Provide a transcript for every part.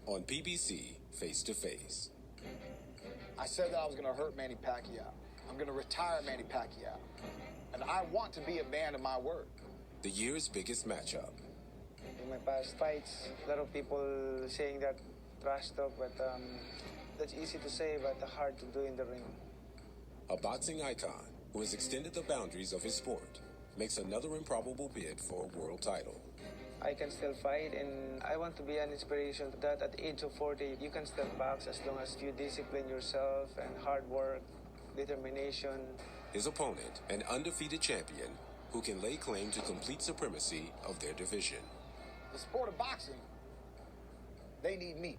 on PBC Face to Face. I said that I was going to hurt Manny Pacquiao. I'm going to retire Manny Pacquiao. And I want to be a man of my word. The year's biggest matchup. In my past fights, a lot of people saying that trash talk, but that's easy to say, but hard to do in the ring. A boxing icon who has extended the boundaries of his sport makes another improbable bid for a world title. I can still fight, and I want to be an inspiration that at the age of 40, you can still box as long as you discipline yourself and hard work, determination. His opponent, an undefeated champion who can lay claim to complete supremacy of their division. The sport of boxing, they need me.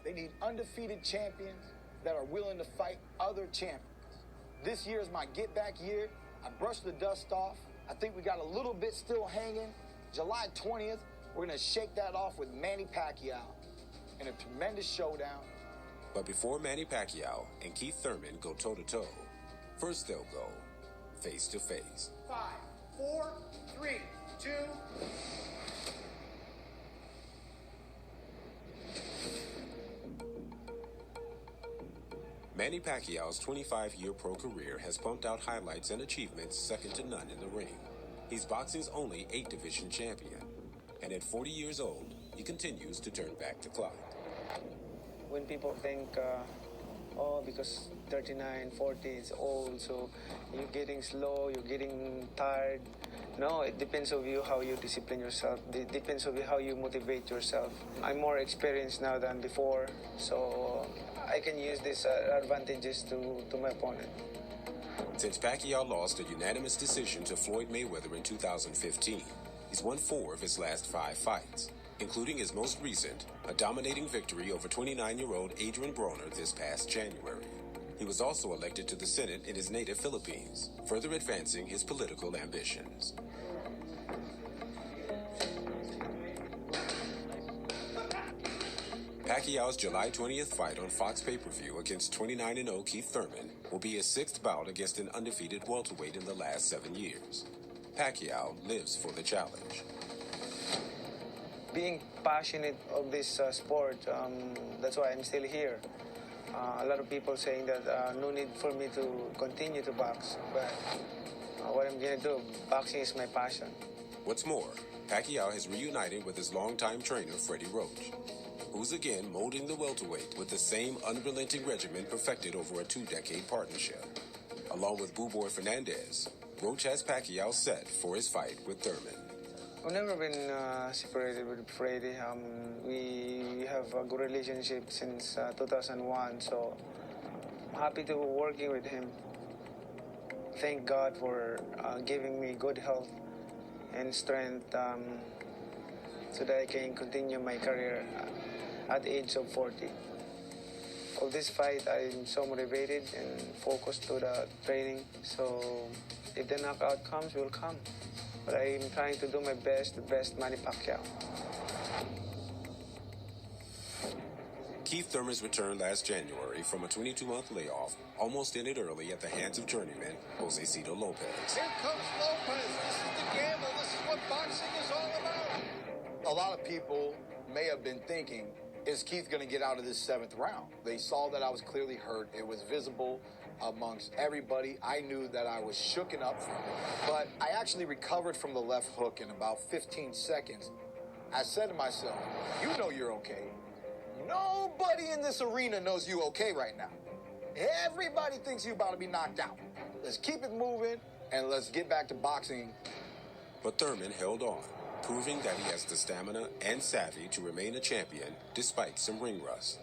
They need undefeated champions that are willing to fight other champions. This year is my get-back year. I brushed the dust off. I think we got a little bit still hanging. July 20th, we're going to shake that off with Manny Pacquiao in a tremendous showdown. But before Manny Pacquiao and Keith Thurman go toe-to-toe, first they'll go face-to-face. 5, 4, 3, 2... Manny Pacquiao's 25-year pro career has pumped out highlights and achievements second to none in the ring. He's boxing's only 8-division champion, and at 40 years old, he continues to turn back the clock. When people think, because 39, 40 is old, so you're getting slow, you're getting tired. No, it depends on you how you discipline yourself. It depends on you how you motivate yourself. I'm more experienced now than before, so I can use these advantages to my opponent. Since Pacquiao lost a unanimous decision to Floyd Mayweather in 2015, he's won 4 of his last 5 fights, including his most recent, a dominating victory over 29-year-old Adrian Broner this past January. He was also elected to the Senate in his native Philippines, further advancing his political ambitions. Pacquiao's July 20th fight on Fox pay-per-view against 29-0 Keith Thurman will be his 6th bout against an undefeated welterweight in the last 7 years. Pacquiao lives for the challenge. Being passionate of this sport, that's why I'm still here. A lot of people saying that no need for me to continue to box, but what I'm going to do, boxing is my passion. What's more, Pacquiao has reunited with his longtime trainer, Freddie Roach, who's again molding the welterweight with the same unrelenting regimen perfected over a 2-decade partnership. Along with Boo Boy Fernandez, Roach has Pacquiao set for his fight with Thurman. I've never been separated with Freddie. We have a good relationship since 2001, so I'm happy to be working with him. Thank God for giving me good health and strength so that I can continue my career at the age of 40. For this fight, I'm so motivated and focused to the training, so if the knockout comes, will come. But I'm trying to do my best, the best Manny Pacquiao. Keith Thurman's return last January from a 22-month layoff almost ended early at the hands of journeyman Jose Cito Lopez. Here comes Lopez. This is the gamble. This is what boxing is all about. A lot of people may have been thinking, is Keith going to get out of this 7th round? They saw that I was clearly hurt. It was visible amongst everybody. I knew that I was shooken up from it. But I actually recovered from the left hook in about 15 seconds. I said to myself, you know you're okay. Nobody in this arena knows you okay right now. Everybody thinks you're about to be knocked out. Let's keep it moving, and let's get back to boxing. But Thurman held on, proving that he has the stamina and savvy to remain a champion despite some ring rust.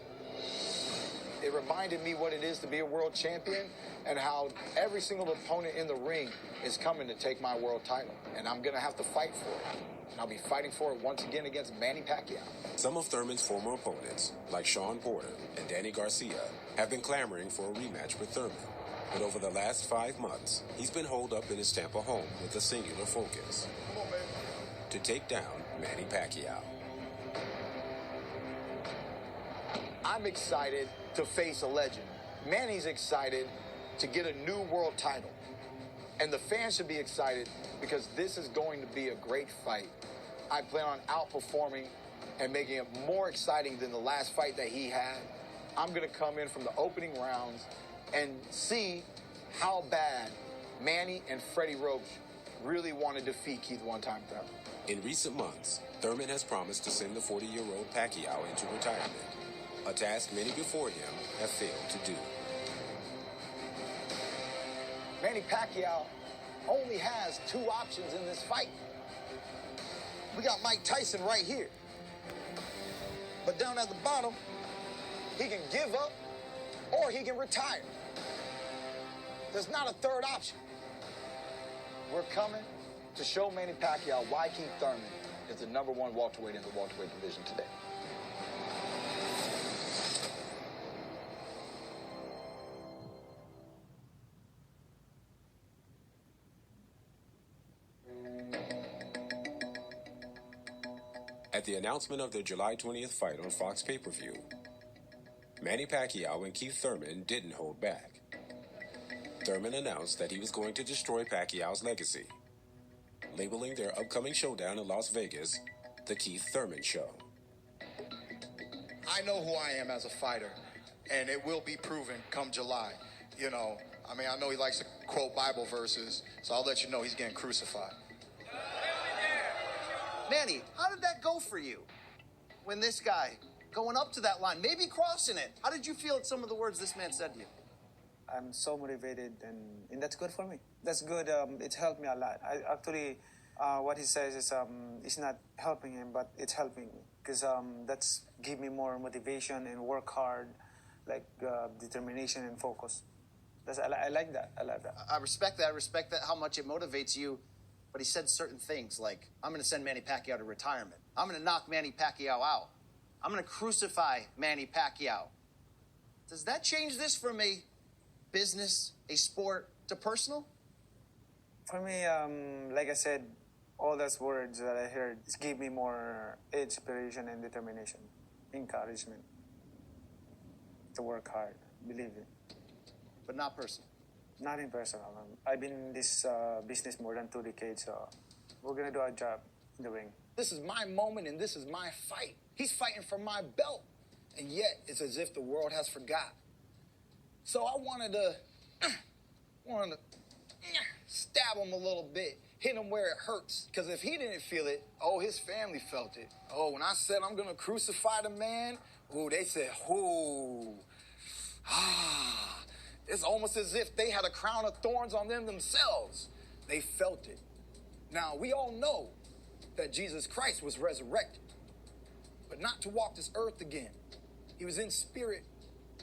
It reminded me what it is to be a world champion and how every single opponent in the ring is coming to take my world title. And I'm going to have to fight for it. And I'll be fighting for it once again against Manny Pacquiao. Some of Thurman's former opponents, like Sean Porter and Danny Garcia, have been clamoring for a rematch with Thurman. But over the last 5 months, he's been holed up in his Tampa home with a singular focus: to take down Manny Pacquiao. I'm excited to face a legend. Manny's excited to get a new world title. And the fans should be excited because this is going to be a great fight. I plan on outperforming and making it more exciting than the last fight that he had. I'm going to come in from the opening rounds and see how bad Manny and Freddie Roach really want to defeat Keith one-time Thurman. In recent months, Thurman has promised to send the 40-year-old Pacquiao into retirement, a task many before him have failed to do. Manny Pacquiao only has two options in this fight. We got Mike Tyson right here. But down at the bottom, he can give up or he can retire. There's not a third option. We're coming to show Manny Pacquiao why Keith Thurman is the #1 welterweight in the welterweight division today. At the announcement of their July 20th fight on Fox pay-per-view, Manny Pacquiao and Keith Thurman didn't hold back. Thurman announced that he was going to destroy Pacquiao's legacy, labeling their upcoming showdown in Las Vegas the Keith Thurman Show. I know who I am as a fighter, and it will be proven come July. You know, I mean, I know he likes to quote Bible verses, so I'll let you know he's getting crucified. Manny, how did that go for you? When this guy going up to that line, maybe crossing it, how did you feel at some of the words this man said to you? I'm so motivated, and that's good for me. That's good. It's helped me a lot. I actually, what he says is it's not helping him, but it's helping me because that's give me more motivation and work hard, like determination and focus. I like that. I like that. I respect that. I respect that how much it motivates you. But he said certain things like, I'm going to send Manny Pacquiao to retirement. I'm going to knock Manny Pacquiao out. I'm going to crucify Manny Pacquiao. Does that change this from a business, a sport, to personal? For me, like I said, all those words that I heard gave me more inspiration and determination, encouragement to work hard, believe it. But not personal. Not in personal. I've been in this business more than 2 decades, so we're going to do our job in the ring. This is my moment and this is my fight. He's fighting for my belt. And yet, it's as if the world has forgot. So I wanted to stab him a little bit, hit him where it hurts. Because if he didn't feel it, oh, his family felt it. Oh, when I said I'm going to crucify the man, oh, they said, oh, it's almost as if they had a crown of thorns on them themselves. They felt it. Now, we all know that Jesus Christ was resurrected, but not to walk this earth again. He was in spirit.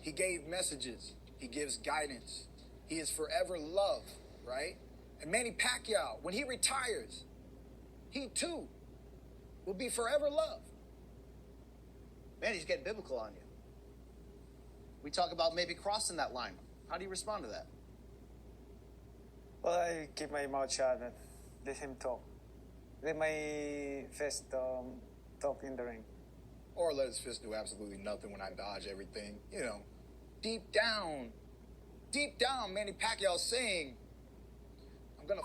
He gave messages. He gives guidance. He is forever love, right? And Manny Pacquiao, when he retires, he too will be forever love. Man, he's getting biblical on you. We talk about maybe crossing that line. How do you respond to that? Well, I keep my mouth shut and let him talk. Let my fist talk in the ring. Or let his fist do absolutely nothing when I dodge everything. You know, deep down, Manny Pacquiao's saying, I'm gonna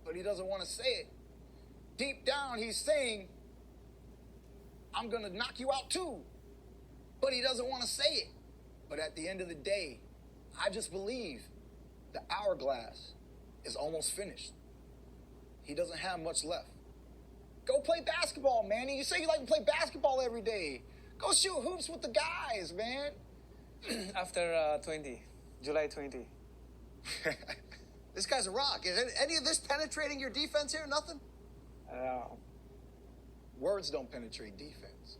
but he doesn't want to say it. Deep down, he's saying, I'm gonna knock you out too. But he doesn't want to say it. But at the end of the day, I just believe the hourglass is almost finished. He doesn't have much left. Go play basketball, Manny. You say you like to play basketball every day. Go shoot hoops with the guys, man. After July 20. This guy's a rock. Is any of this penetrating your defense here? Nothing? Words don't penetrate defense.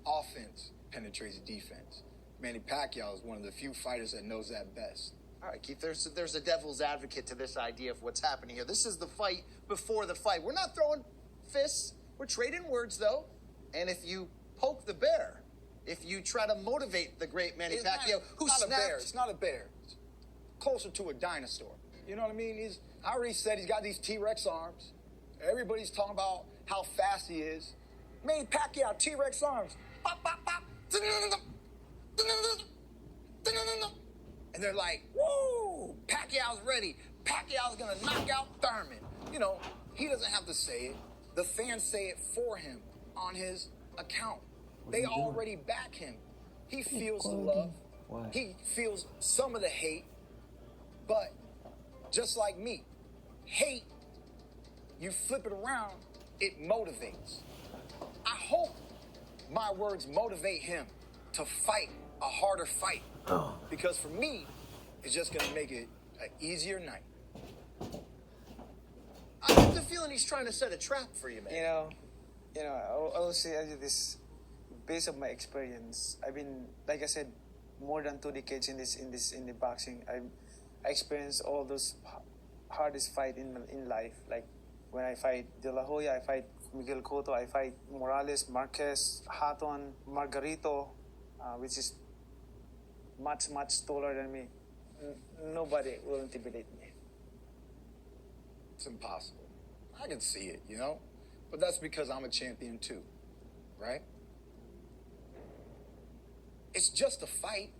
Offense penetrates defense. Manny Pacquiao is one of the few fighters that knows that best. All right, Keith, there's a devil's advocate to this idea of what's happening here. This is the fight before the fight. We're not throwing fists. We're trading words, though. And if you poke the bear, if you try to motivate the great Manny Pacquiao, who snapped... It's not a bear. It's closer to a dinosaur. You know what I mean? I already said he's got these T-Rex arms. Everybody's talking about how fast he is. Manny Pacquiao, T-Rex arms. Pop, pop, pop. And they're like, woo, Pacquiao's ready. Pacquiao's gonna knock out Thurman. You know, he doesn't have to say it. The fans say it for him. on his account. They already back him. He feels the love. Why? He feels some of the hate. But just like me, hate, you flip it around, it motivates. I hope my words motivate him to fight a harder fight. Oh. Because for me, it's just going to make it an easier night. I get the feeling he's trying to set a trap for you, man. I will say this based on my experience. I've been, like I said, more than 2 decades in the boxing. I experienced all those hardest fight in life. Like when I fight De La Hoya, I fight Miguel Cotto, I fight Morales, Marquez, Hatton, Margarito, which is much taller than me. Nobody will intimidate me. It's impossible. I can see it, But that's because I'm a champion too, right? It's just a fight.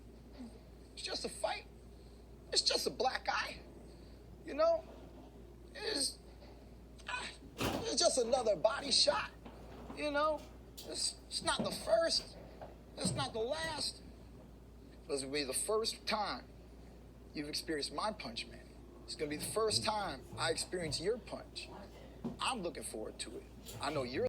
It's just a fight. It's just a black eye. It's just another body shot. It's not the first. It's not the last. This will be the first time you've experienced my punch, man. It's going to be the first time I experience your punch. I'm looking forward to it. I know you're